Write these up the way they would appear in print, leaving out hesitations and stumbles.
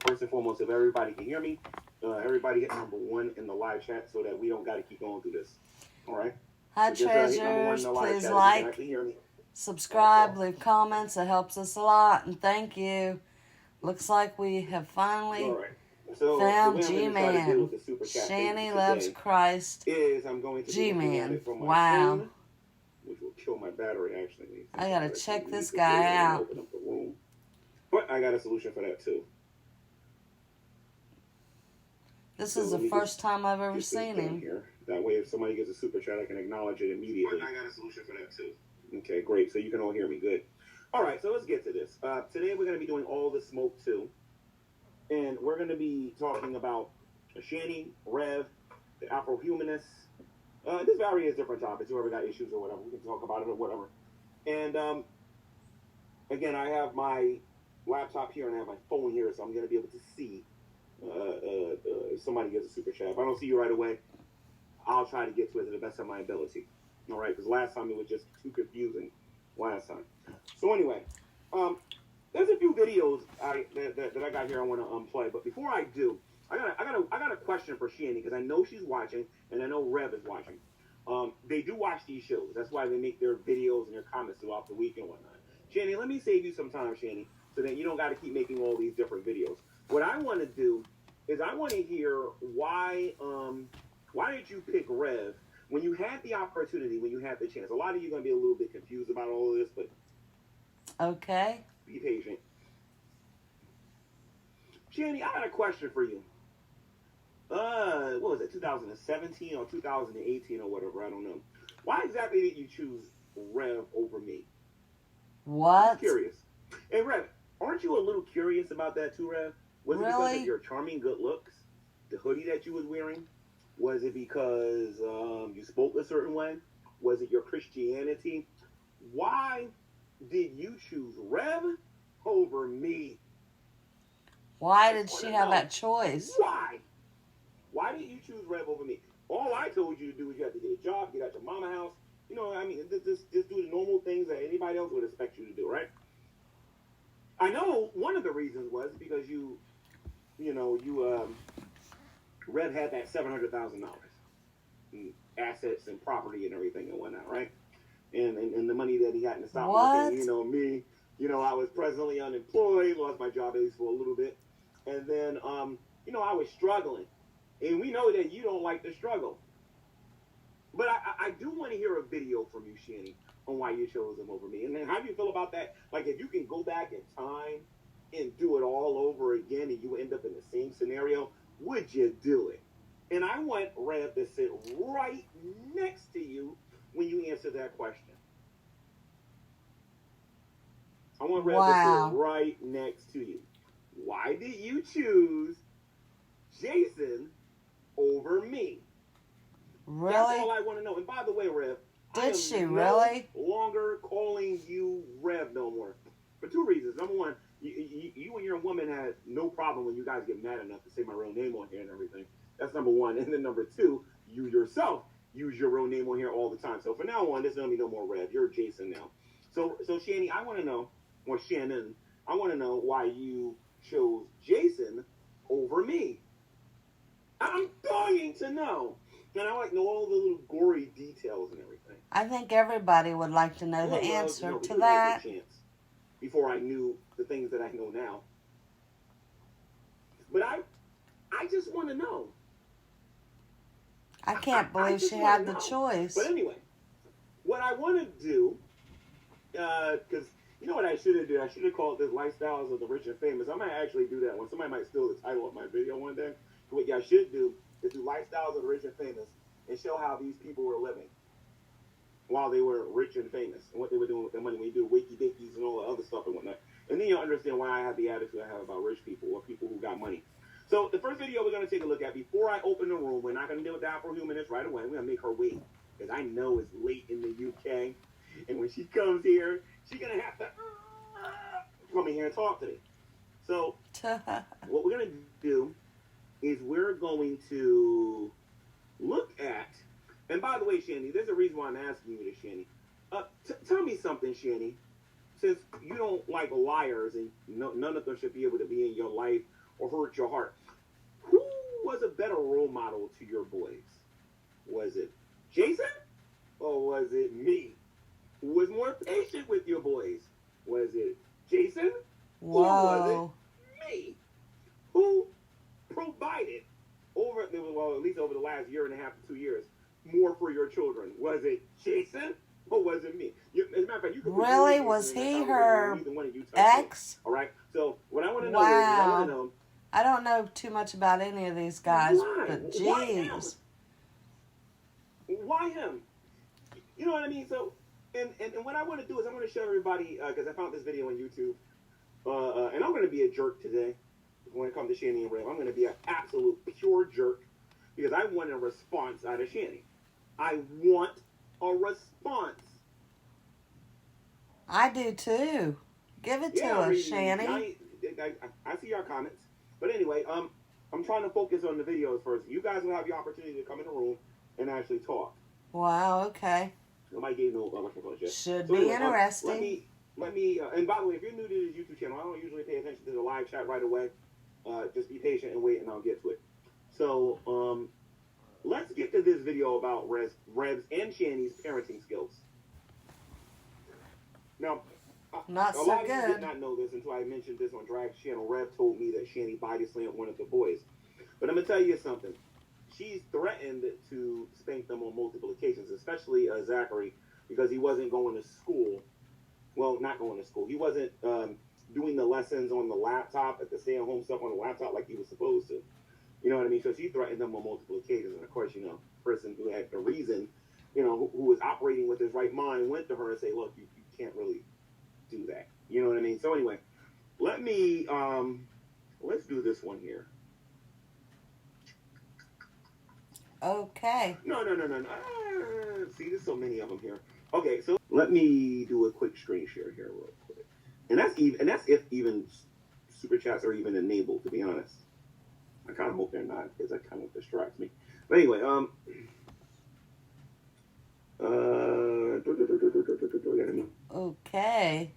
First and foremost, if everybody can hear me, everybody hit number one in the live chat so that we don't got to keep going through this. All right? Hi, So just hit number one in treasures. the live Please chat if you can like, actually hear me. subscribe, leave comments. It helps us a lot, and thank you. Looks like we have finally All right. So found the way I'm going to try to deal G-Man. with the super chat Shanny today loves Christ. is I'm going to be looking at G-Man. it from my Wow. phone, which will kill my battery actually. I gotta check this guy out. Open up the room. But I got a solution for that too. This is the first time I've ever seen him. Here. That way, if somebody gets a super chat, I can acknowledge it immediately. But I got a solution for that too. Okay, great. So you can all hear me. Good. All right, so let's get to this. Today we're going to be doing all the smoke too. And we're going to be talking about Shanny, Rev, the Afro-Humanists. There's various different topics. Whoever got issues or whatever, we can talk about it or whatever. And again, I have my laptop here and I have my phone here, so I'm going to be able to see if somebody gets a super chat. If I don't see you right away, I'll try to get to it to the best of my ability. All right, because last time it was just too confusing. Last time. So anyway, there's a few videos that I got here I want to play. But before I do, I got a question for Shanny because I know she's watching and I know Rev is watching. They do watch these shows. That's why they make their videos and their comments throughout the week and whatnot. Shanny, let me save you some time, Shanny, so that you don't got to keep making all these different videos. What I want to do is I want to hear why did you pick Rev when you had the opportunity, when you had the chance? A lot of you are going to be a little bit confused about all of this, but okay, be patient. Shanny, I got a question for you. What was it, 2017 or 2018 or whatever? I don't know. Why exactly did you choose Rev over me? What? I'm curious. And Rev, aren't you a little curious about that too, Rev? Was it because of your charming good looks? The hoodie that you was wearing? Was it because you spoke a certain way? Was it your Christianity? Why did you choose Rev over me? Why did she have that choice? Why? Why did you choose Rev over me? All I told you to do is you have to get a job, get out your mama house. You know, I mean, just do the normal things that anybody else would expect you to do, right? I know one of the reasons was because Rev had that $700,000 in assets and property and everything and whatnot, right? And the money that he had in the stock market. You know, me, I was presently unemployed, lost my job at least for a little bit. And then, I was struggling. And we know that you don't like the struggle. But I do want to hear a video from you, Shanny, on why you chose him over me. And then how do you feel about that? Like, if you can go back in time and do it all over again and you end up in the same scenario, would you do it? And I want Rev to sit right next to you when you answer that question. I want Rev to sit right next to you. Why did you choose Jason over me? Really? That's all I want to know. And by the way, Rev, did she really? No longer calling you Rev no more. For two reasons. Number one, you and your woman had no problem when you guys get mad enough to say my real name on here and everything. That's number one. And then number two, you yourself use your real name on here all the time. So from now on, there's going to be no more Rev. You're Jason now. So Shanny, I want to know, or Shannon, I want to know why you chose Jason over me. I'm dying to know. And I like know all the little gory details and everything. I think everybody would like to know the answer to that. Before I knew the things that I know now. But I just want to know. I can't believe she had the choice. But anyway, what I want to do, because you know what I should have done? I should have called this Lifestyles of the Rich and Famous. I might actually do that one. Somebody might steal the title of my video one day. What y'all should do is do Lifestyles of the Rich and Famous and show how these people were living while they were rich and famous and what they were doing with their money when you do wakey dickies and all the other stuff and whatnot. And then you'll understand why I have the attitude I have about rich people or people who got money. So the first video we're going to take a look at, before I open the room, we're not going to deal with the Afro-Humanist right away. We're going to make her wait because I know it's late in the UK. And when she comes here, she's going to have to come in here and talk to me. So what we're going to do is we're going to look at, and by the way, Shanny, there's a reason why I'm asking you this, Shanny. Tell me something, Shanny. Since you don't like liars and none of them should be able to be in your life or hurt your heart. Who was a better role model to your boys? Was it Jason or was it me? Who was more patient with your boys? Was it Jason or was it me? Who provided at least over the last year and a half to 2 years, more for your children? Was it Jason or was it me? As a matter of fact, you could really? Was he her ex? All right. So what I want to know is, I want to know. I don't know too much about any of these guys, but jeez. Why him? You know what I mean? So, and what I want to do is I want to show everybody, because I found this video on YouTube, and I'm going to be a jerk today when it comes to Shanny and Rev. I'm going to be an absolute pure jerk because I want a response out of Shanny. I want a response. I do too. Give it to us, Shanny. I see your comments. But anyway, I'm trying to focus on the videos first. You guys will have the opportunity to come in the room and actually talk. Wow, okay. Nobody gave no microphone yet. Should be interesting. Let me, and by the way, if you're new to this YouTube channel, I don't usually pay attention to the live chat right away. Just be patient and wait, and I'll get to it. So, let's get to this video about Rev's and Shanny's parenting skills. Now, not so a lot good. of you did not know this until I mentioned this on Drag's channel. Rev told me that Shanny body slammed one of the boys. But I'm going to tell you something. She's threatened to spank them on multiple occasions, especially Zachary, because he wasn't going to school. Well, not going to school. He wasn't doing the lessons on the laptop, at the stay-at-home stuff on the laptop like he was supposed to. You know what I mean? So she threatened them on multiple occasions. And, of course, you know, the person who had the reason, you know, who was operating with his right mind, went to her and said, look, you can't really do that. You know what I mean? So anyway, let me, let's do this one here. Okay. No. See, there's so many of them here. Okay, so let me do a quick screen share here real quick. And that's if even super chats are even enabled, to be honest. I kind of hope they're not, because that kind of distracts me. But anyway, okay.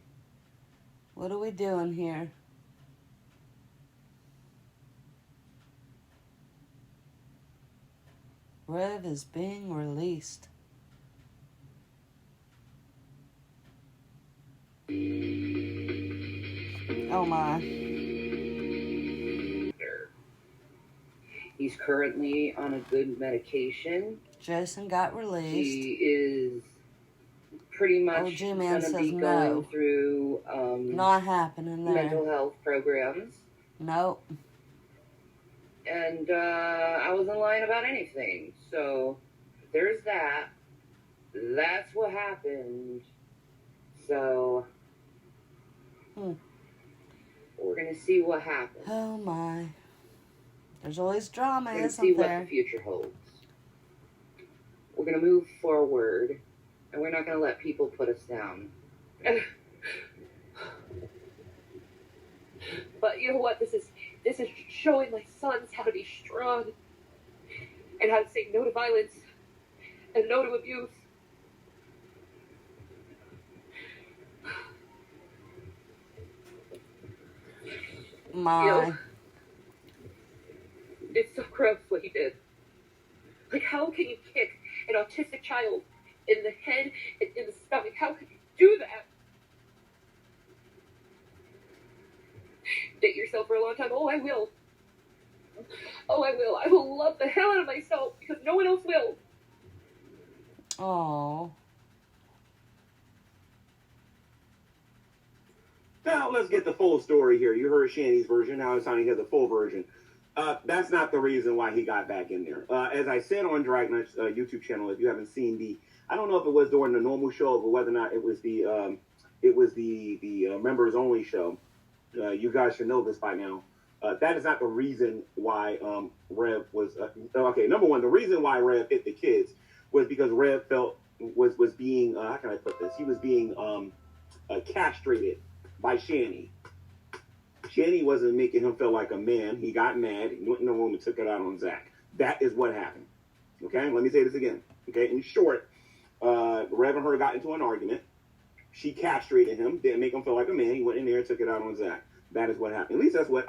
What are we doing here? Rev is being released. Oh my. He's currently on a good medication. Jason got released. He is pretty much going to be going through not happening there. Mental health programs. Nope. And I wasn't lying about anything. So there's that. That's what happened. So we're going to see what happens. Oh my. There's always drama, isn't there? We're going to see what the future holds. We're going to move forward, and we're not going to let people put us down. But you know what? This is showing my sons how to be strong and how to say no to violence and no to abuse. My. You know, it's so gross what he did. Like, how can you kick an autistic child in the head and in the stomach? How could you do that? Date yourself for a long time. Oh, I will. Oh, I will. I will love the hell out of myself because no one else will. Oh. Now, let's get the full story here. You heard Shanny's version. Now it's time to hear the full version. That's not the reason why he got back in there. As I said on Dragnut's YouTube channel, if you haven't seen I don't know if it was during the normal show or whether or not it was the members only show. You guys should know this by now. That is not the reason why Rev was okay. Number one, the reason why Rev hit the kids was because Rev was being how can I put this? He was being castrated by Shanny. Shanny wasn't making him feel like a man. He got mad. He went in the room and took it out on Zach. That is what happened. Okay, let me say this again. Okay, in short, Rev and her got into an argument. She castrated him, didn't make him feel like a man. He went in there and took it out on Zach. That is what happened. At least that's what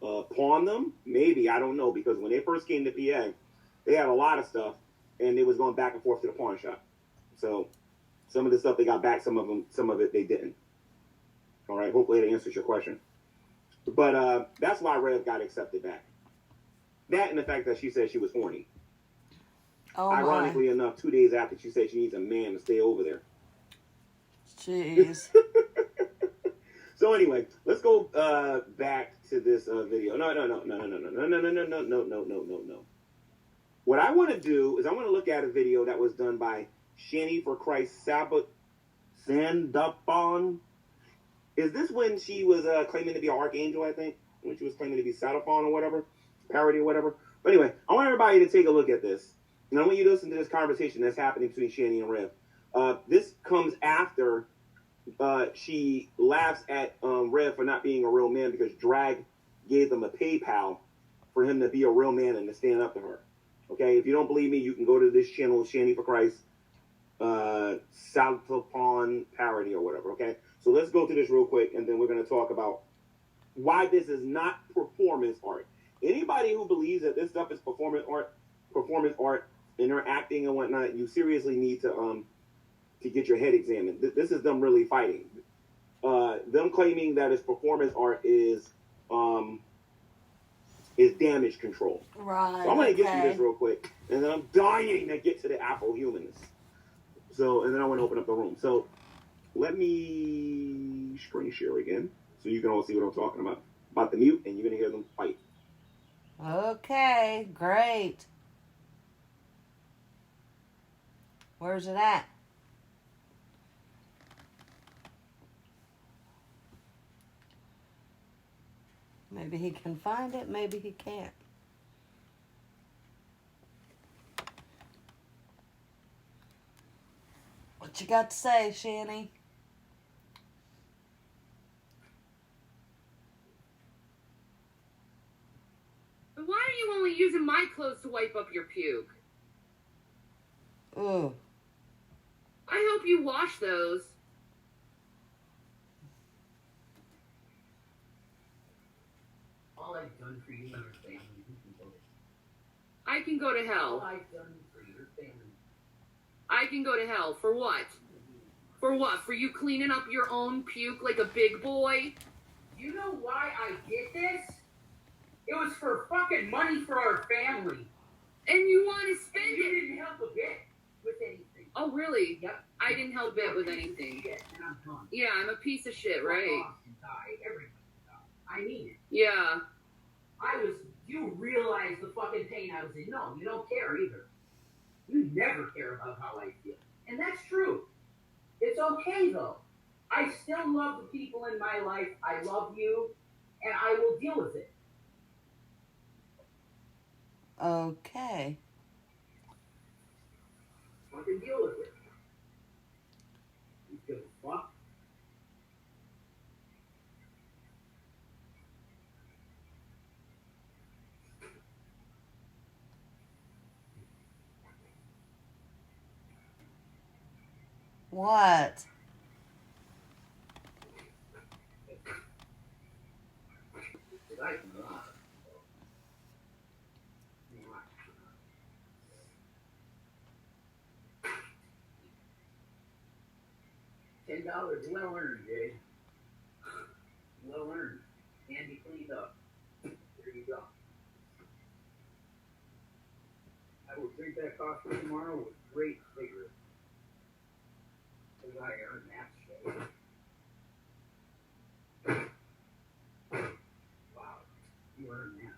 pawn them? Maybe, I don't know, because when they first came to PA, they had a lot of stuff, and it was going back and forth to the pawn shop. So some of the stuff they got back, some of it they didn't. All right, hopefully that answers your question. But that's why Rev got accepted back. That and the fact that she said she was horny. Oh, ironically enough, 2 days after she said she needs a man to stay over there. Jeez. So anyway, let's go back to this video. No. What I want to do is I want to look at a video that was done by Shanny for Christ Sandupon. Is this when she was claiming to be an archangel, I think? When she was claiming to be Sadaphon or whatever? Parody or whatever? But anyway, I want everybody to take a look at this. And I want you to listen to this conversation that's happening between Shanny and Rev. This comes after she laughs at Rev for not being a real man because Drag gave them a PayPal for him to be a real man and to stand up to her. Okay, if you don't believe me, you can go to this channel, Shanny for Christ, Saltapon parody or whatever, okay? So let's go through this real quick, and then we're going to talk about why this is not performance art. Anybody who believes that this stuff is performance art, and they're acting and whatnot, you seriously need to get your head examined. This is them really fighting. Them claiming that it's performance art is damage control. Right. So I'm going to get through this real quick, and then I'm dying to get to the Afro-humans. So, and then I want to open up the room. So let me screen share again, so you can all see what I'm talking about the mute, and you're going to hear them fight. Okay, great. Where's it at? Maybe he can find it, maybe he can't. What you got to say, Shanny? Why are you only using my clothes to wipe up your puke? Ooh. I hope you wash those. All I've done for you and your family, you can go to I can go to All hell. I've done for your family. I can go to hell. For what? For what? For you cleaning up your own puke like a big boy? You know why I did this? It was for fucking money for our family. And you want to And spend you it? didn't help a bit with anything. Oh, really? Yep. I didn't help it with anything. Shit, and I'm done. Yeah, I'm a piece of shit, Fuck right? off and die. Everybody die. I mean it. Yeah. You realize the fucking pain I was in. No, you don't care either. You never care about how I feel. And that's true. It's okay though. I still love the people in my life. I love you. And I will deal with it. Okay. Fucking deal with it. You give a fuck? What? I can lie. $10, well earned, Jay. Well earned. And you cleaned up. There you go. I will drink that coffee tomorrow with great vigor. Because I earned that shit. Wow. You earned that.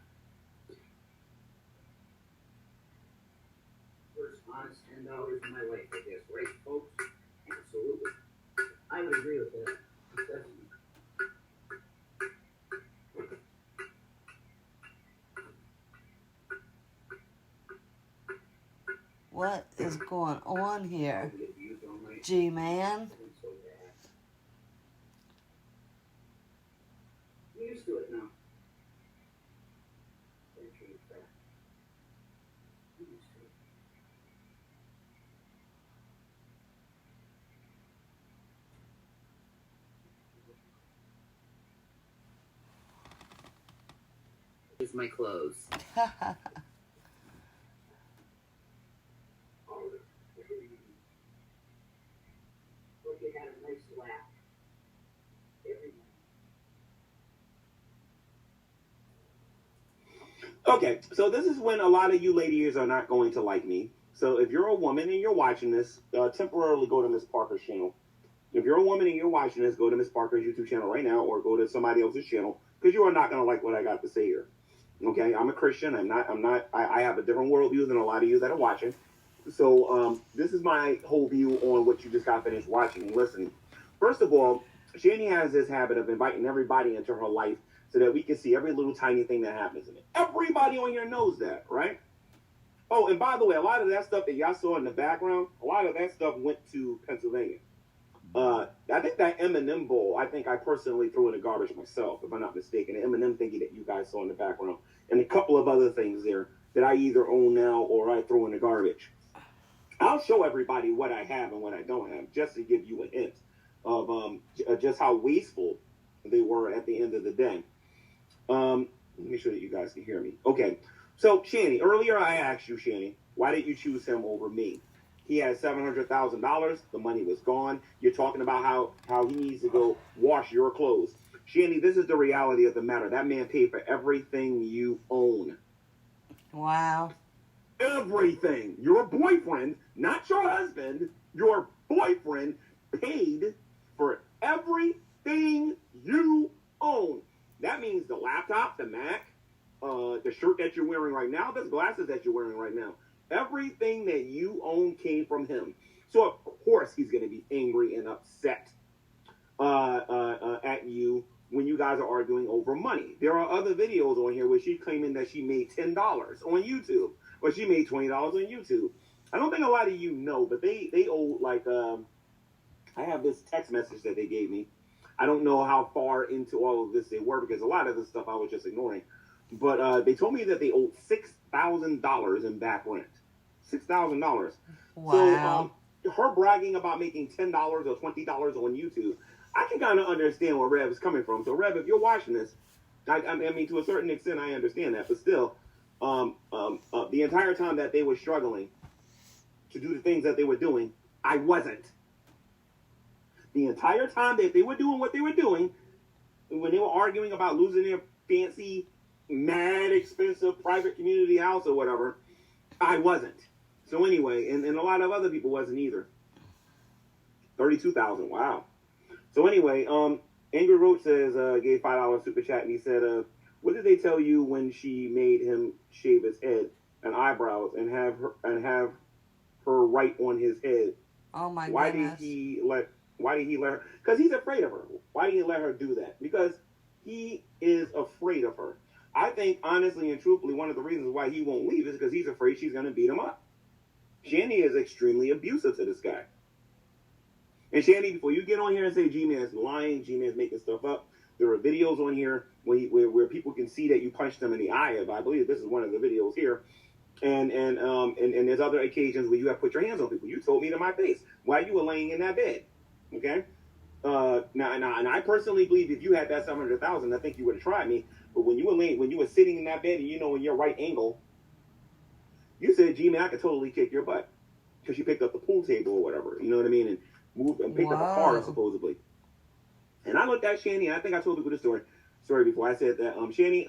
First honest $10 in my life, I guess. Right, folks? Absolutely. I would agree with that. Definitely. What is going on here? I get used all night. G-Man? So bad. I'm used to it now. Don't change that. I'm used to it. washes my clothes. Okay, so this is when a lot of you ladies are not going to like me. So if you're a woman and you're watching this, temporarily go to Miss Parker's channel. If you're a woman and you're watching this, go to Miss Parker's YouTube channel right now, or go to somebody else's channel, because you are not going to like what I got to say here. Okay, I'm a Christian. I have a different worldview than a lot of you that are watching. So this is my whole view on what you just got finished watching and listening. First of all, Shanny has this habit of inviting everybody into her life so that we can see every little tiny thing that happens in it. Everybody on here knows that, right? Oh, and by the way, a lot of that stuff that y'all saw in the background, a lot of that stuff went to Pennsylvania. I think that M&M bowl, I think I personally threw in the garbage myself, if I'm not mistaken. The M&M thingy that you guys saw in the background. And a couple of other things there that I either own now or I throw in the garbage. I'll show everybody what I have and what I don't have, just to give you a hint of just how wasteful they were at the end of the day. Let me make sure that you guys can hear me. Okay, so Shanny, earlier I asked you, Shanny, why did you choose him over me? He had $700,000. The money was gone. You're talking about how he needs to go wash your clothes. Shanny, this is the reality of the matter. That man paid for everything you own. Wow. Everything. Your boyfriend, not your husband, your boyfriend paid for everything you own. That means the laptop, the Mac, the shirt that you're wearing right now, the glasses that you're wearing right now. Everything that you own came from him. So, of course, he's going to be angry and upset at you when you guys are arguing over money. There are other videos on here where she's claiming that she made $10 on YouTube, or she made $20 on YouTube. I don't think a lot of you know, but they owe, like, I have this text message that they gave me. I don't know how far into all of this they were, because a lot of this stuff I was just ignoring. But they told me that they owed $6,000 in back rent. $6,000. Wow. So her bragging about making $10 or $20 on YouTube, I can kind of understand where Rev is coming from. So Rev, if you're watching this, I mean, to a certain extent, I understand that. But still, the entire time that they were struggling to do the things that they were doing, I wasn't. The entire time that they were doing what they were doing, when they were arguing about losing their fancy, mad, expensive private community house or whatever, I wasn't. So anyway, and a lot of other people wasn't either. 32,000, wow. So anyway, Angry Roach says, gave $5 super chat, and he said, what did they tell you when she made him shave his head and eyebrows and have her write on his head? Oh my Why goodness. Why did he let her? Because he's afraid of her. Why did he let her do that? Because he is afraid of her. I think, honestly and truthfully, one of the reasons why he won't leave is because he's afraid she's going to beat him up. Shanny is extremely abusive to this guy. And Shanny, before you get on here and say G-Man's lying, G-Man's making stuff up, there are videos on here where people can see that you punched him in the eye. I believe this is one of the videos here. And there's other occasions where you have put your hands on people. You told me to my face while you were laying in that bed. Okay? Now, and I personally believe if you had that $700,000, I think you would have tried me. But when you were sitting in that bed, and in your right angle, you said, G-Man, I could totally kick your butt. Because you picked up the pool table or whatever, you know what I mean? And moved and picked up a car, supposedly. And I looked at Shanny, and I think I told people this story before. I said that, Shanny,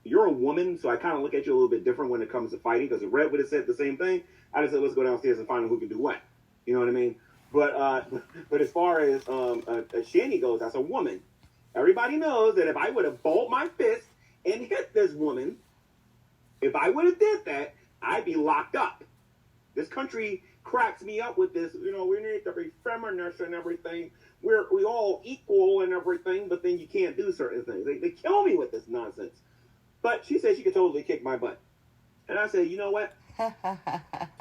you're a woman, so I kind of look at you a little bit different when it comes to fighting. Because if Red would have said the same thing, I'd have said, let's go downstairs and find out who can do what. You know what I mean? But as far as Shanny goes, as a woman, everybody knows that if I would have balled my fist and hit this woman, if I would have did that, I'd be locked up. This country cracks me up with this, we need to be feminist and everything. We all equal and everything, but then you can't do certain things. They kill me with this nonsense. But she said she could totally kick my butt. And I said, you know what? I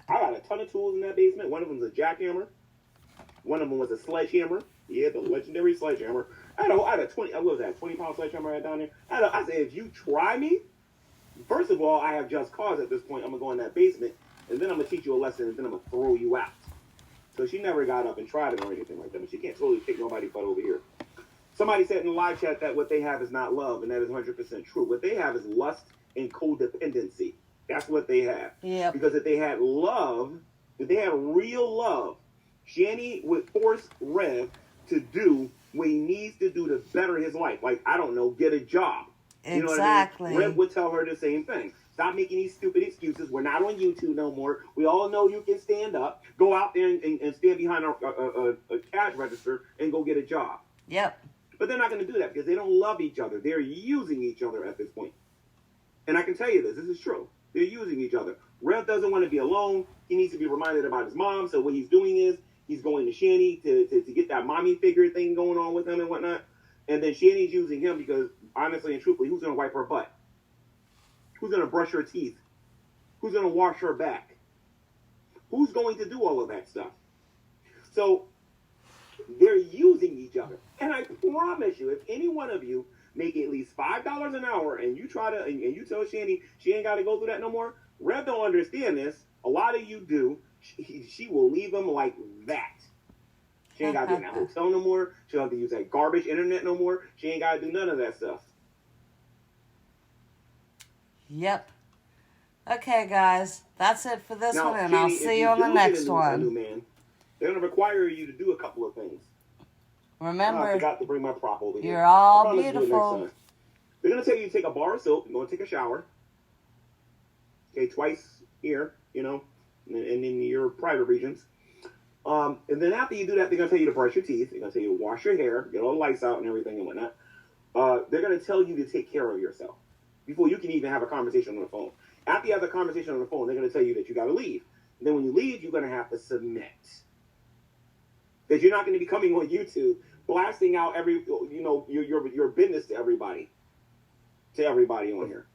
got a ton of tools in that basement. One of them's a jackhammer. One of them was a sledgehammer. Yeah, the legendary sledgehammer. I had a 20-pound sledgehammer I had down there. I said, if you try me, first of all, I have just cause at this point. I'm going to go in that basement, and then I'm going to teach you a lesson, and then I'm going to throw you out. So she never got up and tried it or anything like that, but she can't totally kick nobody's butt over here. Somebody said in the live chat that what they have is not love, and that is 100% true. What they have is lust and codependency. That's what they have. Yep. Because if they had love, if they had real love, Shanny would force Rev to do what he needs to do to better his life. Like, I don't know, get a job. You know Exactly. what I mean? Rev would tell her the same thing. Stop making these stupid excuses. We're not on YouTube no more. We all know you can stand up. Go out there and stand behind a cash register and go get a job. Yep. But they're not going to do that because they don't love each other. They're using each other at this point. And I can tell you this. This is true. They're using each other. Rev doesn't want to be alone. He needs to be reminded about his mom. So what he's doing is he's going to Shanny to get that mommy figure thing going on with him and whatnot. And then Shanny's using him because, honestly and truthfully, who's going to wipe her butt? Who's going to brush her teeth? Who's going to wash her back? Who's going to do all of that stuff? So they're using each other. And I promise you, if any one of you make at least $5 an hour and you try to, and you tell Shanny she ain't got to go through that no more, Rev don't understand this. A lot of you do. She will leave them like that. She ain't got to be in that hotel no more. She don't have to use that garbage internet no more. She ain't got to do none of that stuff. Yep. Okay, guys. That's it for this Now, one, and Shanny, I'll see you on the next a new one. man, they're going to require you to do a couple of things. I Remember, forgot to bring my prop over here. you're all I promise to do it next beautiful. time. They're going to tell you to take a bar of soap. You're going to take a shower. Okay, twice here, you know, and in your private regions. And then after you do that, they're going to tell you to brush your teeth. They're going to tell you to wash your hair, get all the lights out and everything and whatnot. They're going to tell you to take care of yourself before you can even have a conversation on the phone. After you have the conversation on the phone, they're going to tell you that you got to leave. And then when you leave, you're going to have to submit. That you're not going to be coming on YouTube blasting out every, you know, your business to everybody on here.